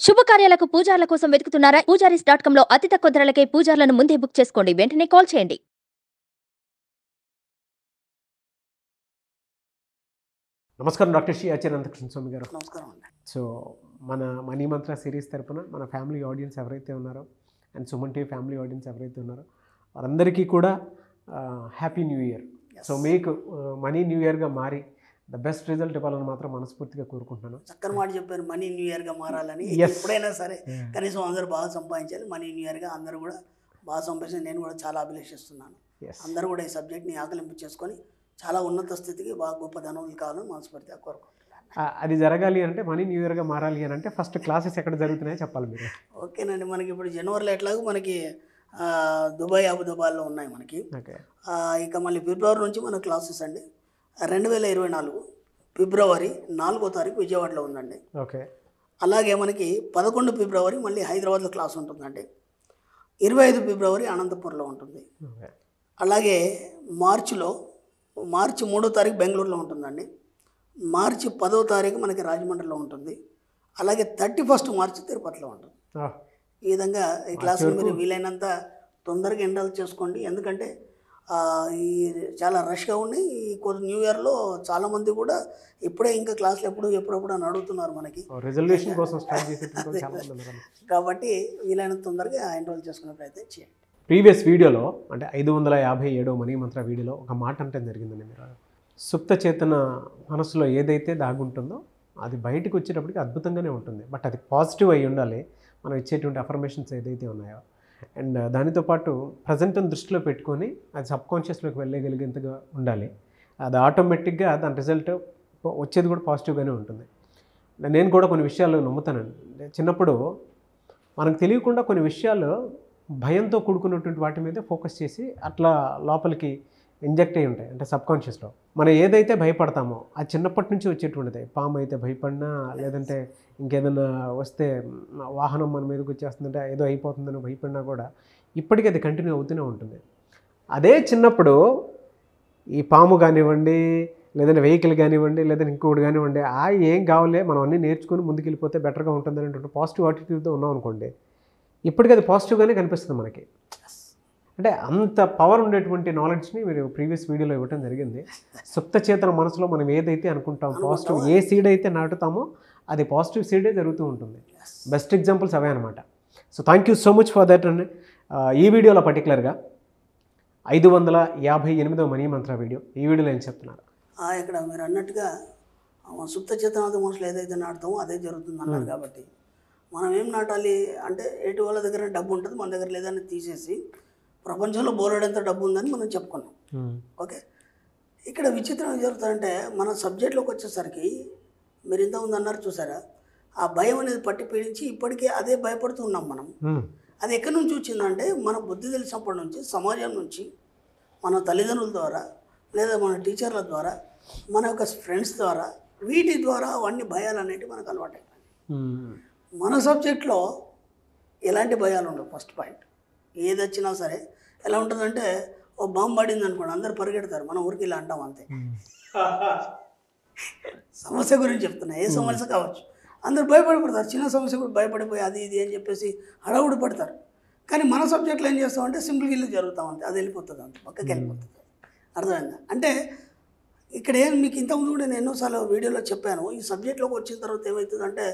శుభకార్యాలకు పూజార్ల కోసం వెతుకుతున్నారా? పూజారీస్.com లో అతి తక్కువ ధరలకే పూజార్లను ముందే బుక్ చేసుకోండి. వెంటనే కాల్ చేయండి. నమస్కారం డాక్టర్ శ్రీ అనంతకృష్ణ స్వామి గారు. నమస్కారం అండి. సో మన మనీ మంత్ర సిరీస్ తరపున మన ఫ్యామిలీ ఆడియన్స్ ఎవరైతే ఉన్నారో and Suman TV family audience ఎవరైతే ఉన్నారో వారందరికీ కూడా హ్యాపీ న్యూ ఇయర్. సో మీకు మనీ న్యూ ఇయర్గా మారి ద బెస్ట్ రిజల్ట్ ఇవ్వాలని మాత్రం మనస్ఫూర్తిగా కోరుకుంటున్నాను. చక్కని మాట చెప్పారు, మనీ న్యూ ఇయర్గా మారాలని. ఎప్పుడైనా సరే కనీసం అందరూ బాగా సంపాదించాలి. మనీ న్యూ ఇయర్గా అందరూ కూడా బాగా సంపాదించాలి. నేను కూడా చాలా అభిలషిస్తున్నాను. అందరూ కూడా ఈ సబ్జెక్ట్ని ఆకలింపు చేసుకొని చాలా ఉన్నత స్థితికి బాగా గొప్ప ధనవులు కావాలని మనస్ఫూర్తిగా కోరుకుంటున్నాను. అది జరగాలి అంటే మనీ న్యూ ఇయర్గా మారాలి అని అంటే ఫస్ట్ క్లాసెస్ ఎక్కడ జరుగుతున్నాయో చెప్పాలి మీరు. ఓకేనండి. మనకి ఇప్పుడు జనవరిలో ఎట్లాగో మనకి దుబాయ్ అబుదాబాద్లో ఉన్నాయి మనకి. ఇక మళ్ళీ ఫిబ్రవరి నుంచి మన క్లాసెస్ అండి 2024 ఫిబ్రవరి 4వ తారీఖు విజయవాడలో ఉందండి. ఓకే. అలాగే మనకి 11 ఫిబ్రవరి మళ్ళీ హైదరాబాద్లో క్లాస్ ఉంటుందండి. 25 ఫిబ్రవరి అనంతపూర్లో ఉంటుంది. అలాగే మార్చి 3వ తారీఖు బెంగళూరులో ఉంటుందండి. మార్చి 10వ తారీఖు మనకి రాజమండ్రిలో ఉంటుంది. అలాగే 31 మార్చి తిరుపతిలో ఉంటుంది. ఈ విధంగా ఈ క్లాసులు మీరు వీలైనంత తొందరగా ఎన్రోల్ చేసుకోండి. ఎందుకంటే ఈ చాలా రష్గా ఉన్నాయి. ఈ న్యూ ఇయర్లో చాలామంది కూడా ఇప్పుడే ఇంకా క్లాసులు ఎప్పుడెప్పుడు అని అడుగుతున్నారు మనకి. రిజల్యూషన్ కోసం కాబట్టి వీలైనంత తొందరగా ఎన్రోల్ చేసుకునే ప్రయత్నం చేయండి. ప్రీవియస్ వీడియోలో అంటే 557వ మనీ మంత్ర వీడియోలో ఒక మాట అంటే జరిగిందండి. మీరు సుప్త చేతన మనసులో ఏదైతే దాగుంటుందో అది బయటకు వచ్చేటప్పటికి అద్భుతంగానే ఉంటుంది. బట్ అది పాజిటివ్ అయి ఉండాలి మనం ఇచ్చేటువంటి అఫర్మేషన్స్ ఏదైతే ఉన్నాయో. అండ్ దానితో పాటు ప్రజెంట్ని దృష్టిలో పెట్టుకొని అది సబ్కాన్షియస్లోకి వెళ్ళగలిగేంతగా ఉండాలి. అది ఆటోమేటిక్గా దాని రిజల్ట్ వచ్చేది కూడా పాజిటివ్గానే ఉంటుంది. నేను కూడా కొన్ని విషయాలు నమ్ముతానండి. చిన్నప్పుడు మనకు తెలియకుండా కొన్ని విషయాలు భయంతో కూడుకున్నటువంటి వాటి మీద ఫోకస్ చేసి అట్లా లోపలికి ఇంజెక్ట్ అయి ఉంటాయి. అంటే సబ్కాన్షియస్లో మనం ఏదైతే భయపడతామో అది చిన్నప్పటి నుంచి వచ్చేటువంటిది. పాము అయితే భయపడినా, లేదంటే ఇంకేదైనా వస్తే వాహనం మన మీదకి వచ్చేస్తుందంటే ఏదో అయిపోతుందని భయపడినా కూడా ఇప్పటికీ అది కంటిన్యూ అవుతూనే ఉంటుంది. అదే చిన్నప్పుడు ఈ పాము కానివ్వండి, లేదంటే వెహికల్ కానివ్వండి, లేదంటే ఇంకొకటి కానివ్వండి, ఏం కావాలే మనం అన్నీ నేర్చుకుని ముందుకు వెళ్ళిపోతే బెటర్గా ఉంటుంది అనేటువంటి పాజిటివ్ యాటిట్యూడ్తో ఉన్నాం అనుకోండి, ఇప్పటికీ అది పాజిటివ్గానే కనిపిస్తుంది మనకి. అంటే అంత పవర్ ఉండేటువంటి నాలెడ్జ్ని మీరు ప్రీవియస్ వీడియోలో ఇవ్వడం జరిగింది. సుప్త చేతన మనసులో మనం ఏదైతే అనుకుంటాం, పాజిటివ్ ఏ సీడ్ అయితే నాటుతామో అది పాజిటివ్ సీడే జరుగుతూ ఉంటుంది. బెస్ట్ ఎగ్జాంపుల్స్ అవే అనమాట. So thank you so much for that అండి. ఈ వీడియోలో పర్టికులర్గా 558వ మనీ మంత్ర వీడియో, ఈ వీడియోలో ఏం చెప్తున్నారు? ఇక్కడ మీరు అన్నట్టుగా సుప్త చేతనాథ మనసులో ఏదైతే నాటుతామో అదే జరుగుతుంది అన్నారు. కాబట్టి మనం ఏం నాటాలి అంటే ఎటు వాళ్ళ దగ్గర డబ్బు ఉంటుంది, మన దగ్గర లేదని తీసేసి ప్రపంచంలో బోలెడంత డబ్బు ఉందని మనం చెప్పుకున్నాం. ఓకే. ఇక్కడ విచిత్రం ఏం జరుగుతుందంటే మన సబ్జెక్ట్లోకి వచ్చేసరికి మీరు ఇంతకుముందు అన్నారు చూసారా, ఆ భయం అనేది పట్టి పీడించి ఇప్పటికే అదే భయపడుతూ ఉన్నాం మనం. అది ఎక్కడి నుంచి వచ్చిందంటే మన బుద్ధి తెలిసినప్పటి నుంచి, సమాజం నుంచి, మన తల్లిదండ్రుల ద్వారా, లేదా మన టీచర్ల ద్వారా, మన యొక్క ఫ్రెండ్స్ ద్వారా, వీటి ద్వారా అవన్నీ భయాలు అనేవి మనకు అలవాటైపోయాయి. మన సబ్జెక్ట్లో ఎలాంటి భయాలు ఉండవు. ఫస్ట్ పాయింట్, ఏది వచ్చినా సరే ఎలా ఉంటుందంటే ఓ బాంబు పడింది అనుకోండి, అందరు పరిగెడతారు, మనం ఊరికి ఇలా అంటాం అంతే. సమస్య గురించి చెప్తున్నా, ఏ సమస్య కావచ్చు, అందరు భయపడిపడతారు. చిన్న సమస్య కూడా భయపడిపోయి అది ఇది అని చెప్పేసి హడావుడి పడతారు. కానీ మన సబ్జెక్ట్లో ఏం చేస్తామంటే సింపుల్గా ఇల్లు జరుగుతాం అంతే, అది వెళ్ళిపోతుంది అంతే, పక్కకి వెళ్ళిపోతుంది. అర్థమైందా? అంటే ఇక్కడ ఏం మీకు ఇంతకుముందు కూడా నేను ఎన్నోసార్లు వీడియోలో చెప్పాను, ఈ సబ్జెక్ట్లోకి వచ్చిన తర్వాత ఏమవుతుందంటే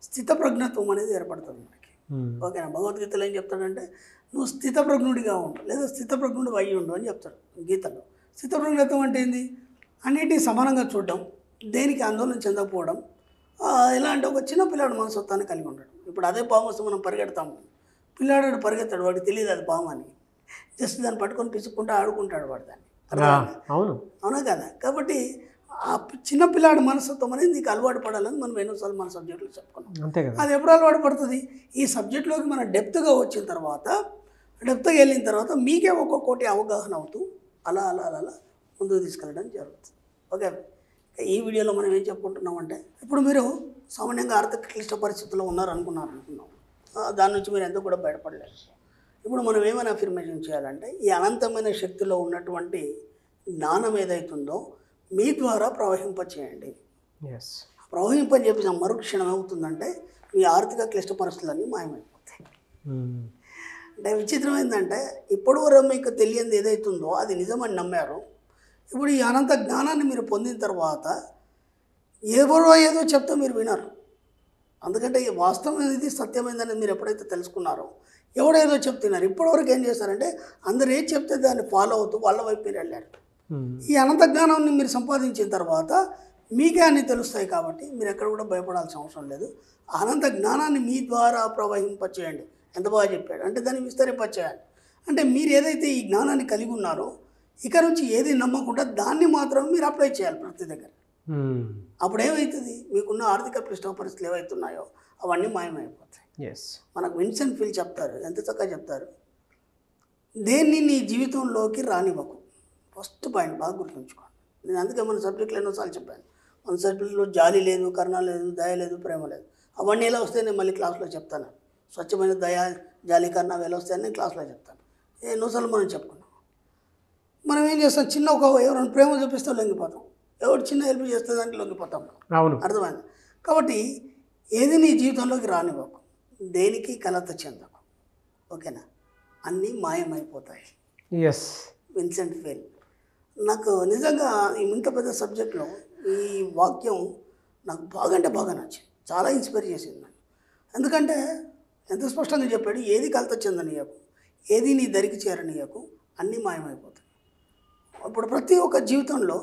స్థితప్రజ్ఞత్వం అనేది ఏర్పడుతుంది మనకి. ఓకేనా? భగవద్గీతలో ఏం చెప్తాడంటే నువ్వు స్థితప్రజ్ఞుడిగా ఉండు, లేదా స్థితప్రజ్ఞుడు అయ్యి ఉండు అని చెప్తాడు గీతలో. స్థితప్రజ్ఞత్వం అంటే ఏంది? అన్నిటినీ సమానంగా చూడడం, దేనికి ఆందోళన చెందకపోవడం. ఎలా అంటే ఒక చిన్న పిల్లాడు మనస్తత్వాన్ని కలిగి ఉంటాడు. ఇప్పుడు అదే పాము వస్తే మనం పరిగెడతాము, పిల్లాడు పరిగెత్తాడు, వాడికి తెలియదు అది పాము అని, జస్ట్ దాన్ని పట్టుకొని పిసుక్కుంటూ ఆడుకుంటాడు వాడు దాన్ని. అవునా కదా? కాబట్టి ఆ చిన్న పిల్లాడి మనస్తత్వం అనేది నీకు అలవాటు పడాలని మనం ఎన్నోసార్లు మన సబ్జెక్టులో చెప్పుకున్నాం. అది ఎప్పుడు అలవాటు పడుతుంది? ఈ సబ్జెక్టులోకి మనం డెప్త్గా వచ్చిన తర్వాత, డెప్త్గా వెళ్ళిన తర్వాత మీకే ఒక్కొక్కటి అవగాహన అవుతూ అలా అలా అలా అలా ముందుకు తీసుకెళ్ళడం జరుగుతుంది. ఓకే. ఈ వీడియోలో మనం ఏం చెప్పుకుంటున్నామంటే, ఇప్పుడు మీరు సామాన్యంగా ఆర్థిక క్లిష్ట పరిస్థితుల్లో అనుకున్నాం, దాని నుంచి మీరు ఎంతో కూడా బయటపడలేదు. ఇప్పుడు మనం ఏమైనా అఫర్మేషన్ చేయాలంటే ఈ అనంతమైన శక్తిలో ఉన్నటువంటి జ్ఞానం ఏదైతుందో మీ ద్వారా ప్రవహింపచేయండి. ప్రవహింపని చెప్పిన మరుక్షణం ఏమవుతుందంటే మీ ఆర్థిక క్లిష్ట పరిస్థితులన్నీ మాయమైపోతాయి. అంటే విచిత్రం ఏంటంటే ఇప్పటి వరకు మీకు తెలియంది ఏదైతుందో అది నిజమని నమ్మారు. ఇప్పుడు ఈ అనంత జ్ఞానాన్ని మీరు పొందిన తర్వాత ఎవరో ఏదో చెప్తే మీరు వినరు. అందుకంటే ఈ వాస్తవం అనేది సత్యమైందని మీరు ఎప్పుడైతే తెలుసుకున్నారో ఎవడేదో చెప్తున్నారు. ఇప్పటివరకు ఏం చేస్తారంటే అందరు ఏం చెప్తే దాన్ని ఫాలో అవుతూ వాళ్ళ వైపు మీరు వెళ్ళారు. ఈ అనంత జ్ఞానాన్ని మీరు సంపాదించిన తర్వాత మీకే అన్నీ తెలుస్తాయి కాబట్టి మీరు ఎక్కడ కూడా భయపడాల్సిన అవసరం లేదు. అనంత జ్ఞానాన్ని మీ ద్వారా ప్రవహింపచేయండి. ఎంత బాగా చెప్పాడు అంటే దాన్ని విస్తరింపచేయాలి. అంటే మీరు ఏదైతే ఈ జ్ఞానాన్ని కలిగి ఉన్నారో ఇక నుంచి ఏది నమ్మకుండా దాన్ని మాత్రం మీరు అప్లై చేయాలి ప్రతి దగ్గర. అప్పుడు ఏమవుతుంది, మీకున్న ఆర్థిక క్లిష్ట పరిస్థితులు ఏవైతున్నాయో అవన్నీ మాయమైపోతాయి. మనకు విన్సెంట్ ఫిల్ చెప్తారు, ఎంత చక్కగా చెప్తారు, దేన్ని నీ జీవితంలోకి రానివ్వకు. ఫస్ట్ పాయింట్ బాగా గుర్తుంచుకోండి. నేను అందుకే మన సబ్జెక్టులు ఎన్నోసార్లు చెప్పాను. మన సబ్జెక్టులో జాలి లేదు, కరుణ లేదు, దయ లేదు, ప్రేమ లేదు. అవన్నీ ఎలా వస్తాయి నేను మళ్ళీ క్లాస్లో చెప్తాను. స్వచ్ఛమైన దయ, జాలి, కరుణ ఎలా వస్తాయని నేను క్లాస్లో చెప్తాను. ఎన్నోసార్లు మనం చెప్పుకున్నాం. మనం ఏం చేస్తాం, చిన్న ఎవరైనా ప్రేమ చూపిస్తే లొంగిపోతాం, ఎవరు చిన్న హెల్ప్ చేస్తే దానికి లొంగిపోతాం. అర్థమైంది. కాబట్టి ఏది నీ జీవితంలోకి రానివ్వకు, దేనికి కలత చెందకు. ఓకేనా, అన్నీ మాయమైపోతాయి. Vincent fail. నాకు నిజంగా ఇంత పెద్ద సబ్జెక్ట్లో ఈ వాక్యం నాకు బాగా అంటే బాగా నచ్చింది, చాలా ఇన్స్పైర్ చేసింది నన్ను. ఎందుకంటే ఎంత స్పష్టంగా చెప్పాడు, ఏది కలత చెందనీయకు, ఏది నీ దరికి చేరనీయకు, అన్నీ మాయమైపోతాయి. ఇప్పుడు ప్రతి ఒక్క జీవితంలో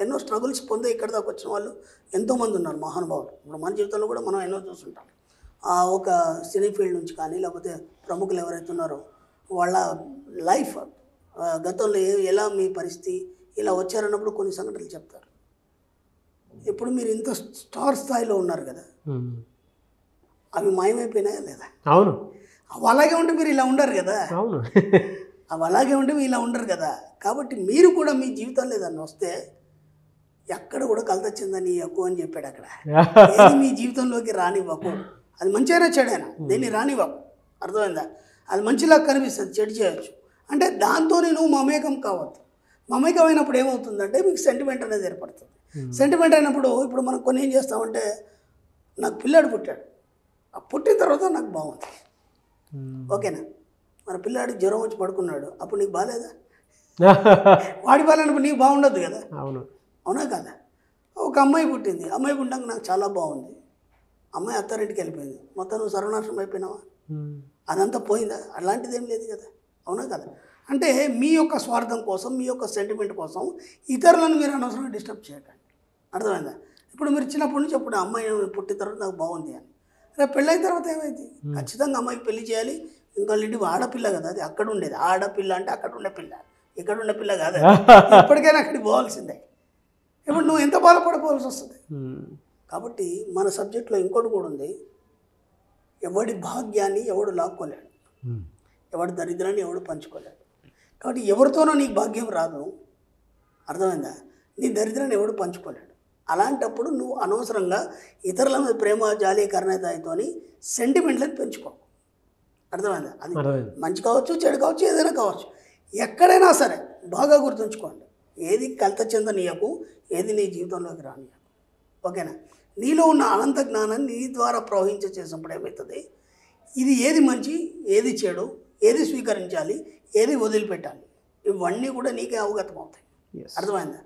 ఎన్నో స్ట్రగుల్స్ పొందే ఇక్కడ దాకా వచ్చిన వాళ్ళు ఎంతోమంది ఉన్నారు మహానుభావులు. ఇప్పుడు మన జీవితంలో కూడా మనం ఎన్నో చూస్తుంటాం. ఒక సినీ ఫీల్డ్ నుంచి కానీ లేకపోతే ప్రముఖులు ఎవరైతే ఉన్నారో వాళ్ళ లైఫ్ గతంలో ఎలా మీ పరిస్థితి ఇలా వచ్చారన్నప్పుడు కొన్ని సంఘటనలు చెప్తారు. ఇప్పుడు మీరు ఇంత స్టార్ స్థాయిలో ఉన్నారు కదా, అవి మాయమైపోయినాయా లేదా? అవును. అవి అలాగే ఉంటే మీరు ఇలా ఉండరు కదా. అవును. అవి అలాగే ఉంటే మీరు ఇలా ఉండరు కదా. కాబట్టి మీరు కూడా మీ జీవితంలో ఏదన్నా వస్తే ఎక్కడ కూడా కలత చెందని ఎక్కువ అని చెప్పాడు అక్కడ. ఏది మీ జీవితంలోకి రానివ్వకు, అది మంచిగా చెడైనా దీన్ని రానివ్వకు. అర్థమైందా? అది మంచిలా కనిపిస్తుంది, చెడు చేయొచ్చు అంటే దాంతో నువ్వు మమేకం కావద్దు. మమేకమైనప్పుడు ఏమవుతుందంటే మీకు సెంటిమెంట్ అనేది ఏర్పడుతుంది. సెంటిమెంట్ అయినప్పుడు ఇప్పుడు మనం కొన్ని ఏం చేస్తామంటే, నాకు పిల్లాడు పుట్టాడు, ఆ పుట్టిన తర్వాత నాకు బాగుంది, ఓకేనా. మన పిల్లాడికి జ్వరం వచ్చి పడుకున్నాడు, అప్పుడు నీకు బాగాలేదా? వాడి బాగాలేనప్పుడు నీకు బాగుండదు కదా. అవునా కదా. ఒక అమ్మాయి పుట్టింది, అమ్మాయి పుట్టాక నాకు చాలా బాగుంది, అమ్మాయి అత్తారింటికి వెళ్ళిపోయింది, మొత్తం నువ్వు సర్వనాశనం అయిపోయినావా? అదంతా పోయిందా? అలాంటిది ఏం లేదు కదా. అవునా కదా. అంటే మీ యొక్క స్వార్థం కోసం, మీ యొక్క సెంటిమెంట్ కోసం ఇతరులను మీరు అనవసరంగా డిస్టర్బ్ చేయకండి. అర్థమైందా? ఇప్పుడు మీరు చిన్నప్పటి నుంచి అప్పుడు అమ్మాయి పుట్టిన తర్వాత నాకు బాగుంది అని, రేపు పెళ్ళైన తర్వాత ఏమైంది? ఖచ్చితంగా అమ్మాయికి పెళ్లి చేయాలి. ఇంకా ఇంటి ఆడపిల్ల కదా, అది అక్కడ ఉండేది. ఆడపిల్ల అంటే అక్కడ ఉండే పిల్ల, ఇక్కడ ఉండే పిల్ల కాదు. ఇప్పటికైనా అక్కడికి పోవాల్సిందే. ఇప్పుడు నువ్వు ఎంత బాధపడిపోవాల్సి వస్తుంది. కాబట్టి మన సబ్జెక్ట్లో ఇంకోటి కూడా ఉంది, ఎవడి భాగ్యాన్ని ఎవడు లాక్కోలేడు, ఎవడి దరిద్రాన్ని ఎవడు పంచుకోలేడు. కాబట్టి ఎవరితోనో నీకు భాగ్యం రాదు. అర్థమైందా? నీ దరిద్రాన్ని ఎవడు పంచుకోలేడు. అలాంటప్పుడు నువ్వు అనవసరంగా ఇతరుల మీద ప్రేమ, జాలి, కరుణతోని సెంటిమెంట్లను పెంచుకో. అర్థమైందా? అది మంచి కావచ్చు, చెడు కావచ్చు, ఏదైనా కావచ్చు. ఎక్కడైనా సరే బాగా గుర్తుంచుకోండి, ఏది కలత చెందనీయకు, ఏది నీ జీవితంలోకి రానియకు. ఓకేనా. నీలో ఉన్న అనంత జ్ఞానాన్ని నీ ద్వారా ప్రవహించ చేసినప్పుడు ఏమవుతుంది, ఇది ఏది మంచి, ఏది చెడు, ఏది స్వీకరించాలి, ఏది వదిలిపెట్టాలి, ఇవన్నీ కూడా నీకే అవగతం అవుతాయి. అర్థమైందా?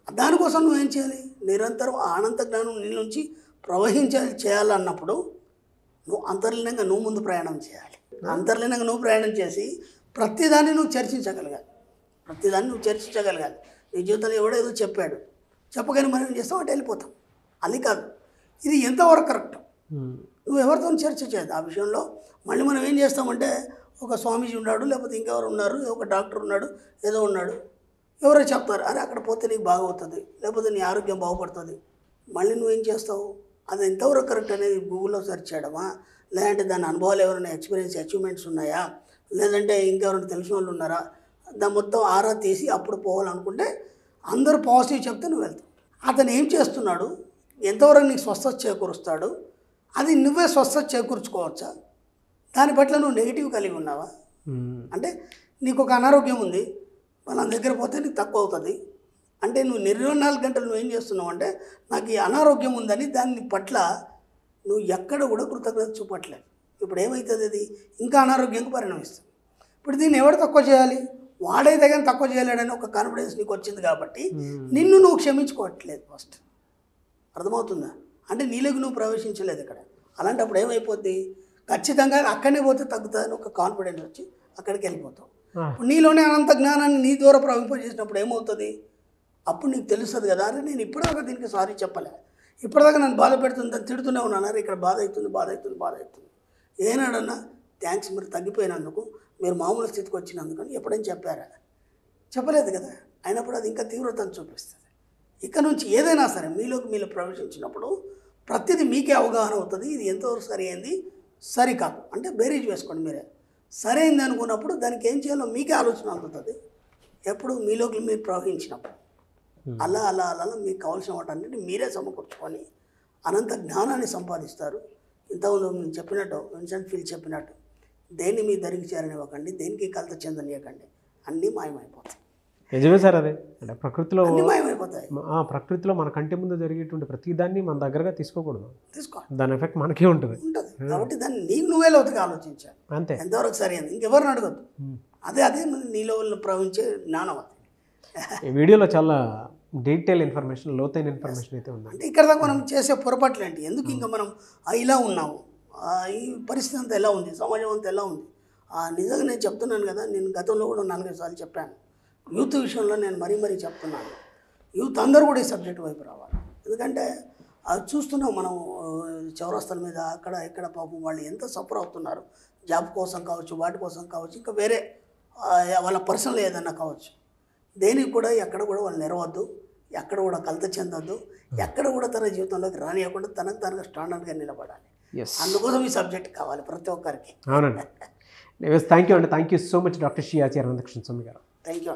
దానికోసం నువ్వేం చేయాలి, నిరంతరం అనంత జ్ఞానం నీ నుంచి చేయాలన్నప్పుడు నువ్వు అంతర్లీనంగా నువ్వు ముందు ప్రయాణం చేయాలి. అంతర్లీనంగా నువ్వు ప్రయాణం చేసి ప్రతిదాన్ని నువ్వు చర్చించగలగాలి. నీ జీవితంలో ఎవడేదో చెప్పాడు, చెప్పగానే మనం ఏం చేస్తాం అంటే వెళ్ళిపోతాం. అది కాదు, ఇది ఎంతవరకు కరెక్ట్ నువ్వు ఎవరితో చర్చ చేయదు ఆ విషయంలో. మళ్ళీ మనం ఏం చేస్తామంటే, ఒక స్వామీజీ ఉన్నాడు, లేకపోతే ఇంకెవరు ఉన్నారు, ఒక డాక్టర్ ఉన్నాడు, ఏదో ఉన్నాడు, ఎవరో చెప్తారు, అరే అక్కడ పోతే నీకు బాగవుతుంది, లేకపోతే నీ ఆరోగ్యం బాగుపడుతుంది. మళ్ళీ నువ్వేం చేస్తావు, అది ఎంతవరకు కరెక్ట్ అనేది గూగుల్లో సెర్చ్ చేయడమా, లేదంటే దాని అనుభవాలు ఎవరైనా ఎక్స్పీరియన్స్ అచీవ్మెంట్స్ ఉన్నాయా, లేదంటే ఇంకెవరైనా తెలిసిన వాళ్ళు ఉన్నారా, దాని మొత్తం ఆరా తీసి అప్పుడు పోవాలనుకుంటే అందరూ పాజిటివ్ చెప్తే నువ్వు వెళ్తావు. అతను ఏం చేస్తున్నాడు, ఎంతవరకు నీకు స్వస్థత చేకూరుస్తాడు, అది నువ్వే స్వస్థత చేకూర్చుకోవచ్చా, దాని పట్ల నువ్వు నెగిటివ్ కలిగి ఉన్నావా? అంటే నీకు ఒక అనారోగ్యం ఉంది, మన దగ్గర పోతే నీకు తక్కువ అవుతుంది అంటే నువ్వు 24 గంటలు నువ్వు ఏం చేస్తున్నావు అంటే, నాకు ఈ అనారోగ్యం ఉందని దాని పట్ల నువ్వు ఎక్కడ కూడా కృతజ్ఞత చూపట్లేదు. ఇప్పుడు ఏమవుతుంది, అది ఇంకా అనారోగ్యంగా పరిణమిస్తుంది. ఇప్పుడు దీన్ని ఎవరు తక్కువ చేయాలి, వాడైతే కానీ తక్కువ చేయలేడని ఒక కాన్ఫిడెన్స్ నీకు వచ్చింది కాబట్టి నిన్ను నువ్వు క్షమించుకోవట్లేదు ఫస్ట్. అర్థమవుతుందా? అంటే నీలోకి నువ్వు ప్రవేశించలేదు ఇక్కడ. అలాంటప్పుడు ఏమైపోద్ది, ఖచ్చితంగా అక్కడనే పోతే తగ్గుతుందని ఒక కాన్ఫిడెన్స్ వచ్చి అక్కడికి వెళ్ళిపోతావు. నీలోనే అనంత జ్ఞానాన్ని నీ ద్వారా ప్రవహింపజేసినప్పుడు ఏమవుతుంది, అప్పుడు నీకు తెలుస్తుంది కదా, అరే నేను ఇప్పటిదాకా దీనికి సారీ చెప్పలే, ఇప్పటిదాకా నన్ను బాధ పెడుతుందని తిడుతూనే ఉన్నాను, అరే ఇక్కడ బాధ అవుతుంది. ఏనాడన్నా థ్యాంక్స్ మీరు తగ్గిపోయినందుకు, మీరు మామూలు స్థితికి వచ్చినందుకు అని ఎప్పుడైనా చెప్పారా? చెప్పలేదు కదా. అయినప్పుడు అది ఇంకా తీవ్రతను చూపిస్తుంది. ఇక్కడ నుంచి ఏదైనా సరే మీలో ప్రవేశించినప్పుడు ప్రతిదీ మీకే అవగాహన అవుతుంది. ఇది ఎంతవరకు సరి అయింది, సరికాదు అంటే బేరీజ్ వేసుకోండి మీరే. సరైంది అనుకున్నప్పుడు దానికి ఏం చేయాలో మీకే ఆలోచన అందుతుంది. ఎప్పుడు మీలోకి మీరు ప్రవహించినప్పుడు అలా మీకు కావాల్సిన వాటన్నిటిని మీరే సమకూర్చుకొని అనంత జ్ఞానాన్ని సంపాదిస్తారు. ఇంతకుముందు నేను చెప్పినట్టు విన్సెంట్ ఫీల్ చెప్పినట్టు, దేన్ని మీ దరికి చేరనివ్వకండి, దేనికి కలత చెందనివ్వకండి, అన్నీ మాయమైపోతాయి. నిజమే సార్. అదే అంటే ప్రకృతిలో మాయమైపోతాయి. ప్రకృతిలో మన కంటి ముందు జరిగేటువంటి ప్రతిదాన్ని మన దగ్గరగా తీసుకోకూడదు. తీసుకోవాలి, దాని ఎఫెక్ట్ మనకే ఉంటుంది. కాబట్టి దాన్ని నువ్వే లోతుగా ఆలోచించాలి. అంతే, ఎంతవరకు సరైనది ఇంకెవరిని అడగద్దు. అదే నీలో ప్రవహించే జ్ఞానం అది. ఈ వీడియోలో చాలా డీటెయిల్ ఇన్ఫర్మేషన్, లోతైన ఇన్ఫర్మేషన్ అయితే ఉంది. అంటే ఇక్కడ దాకా మనం చేసే పొరపాట్లు ఏంటి, ఎందుకు ఇంకా మనం ఇలా ఉన్నాము, ఈ పరిస్థితి అంతా ఎలా ఉంది, సమాజం అంతా ఎలా ఉంది. నిజంగా నేను చెప్తున్నాను కదా, నేను గతంలో కూడా 4-5 సార్లు చెప్పాను. యూత్ విషయంలో నేను మరీ చెప్తున్నాను, యూత్ అందరూ కూడా ఈ సబ్జెక్ట్ వైపు రావాలి. ఎందుకంటే అది చూస్తున్నాం మనం, చౌరస్తాల మీద అక్కడ ఇక్కడ పాపం వాళ్ళు ఎంత సఫర్ అవుతున్నారు. జాబ్ కోసం కావచ్చు, వాటి కోసం కావచ్చు, ఇంకా వేరే వాళ్ళ పర్సనల్ ఏదన్నా కావచ్చు. దేనికి కూడా ఎక్కడ కూడా వాళ్ళు నెరవద్దు, ఎక్కడ కూడా కలత చెందొద్దు, ఎక్కడ కూడా తన జీవితంలోకి రానియకుండా తనకు స్టాండర్డ్గా నిలబడాలి. అందుకోసం ఈ సబ్జెక్ట్ కావాలి ప్రతి ఒక్కరికి. అవునండి. థ్యాంక్ యూ అండి. Thank you so much doctor Sri Acharya Anantakrishna Swami గారు. Thank you.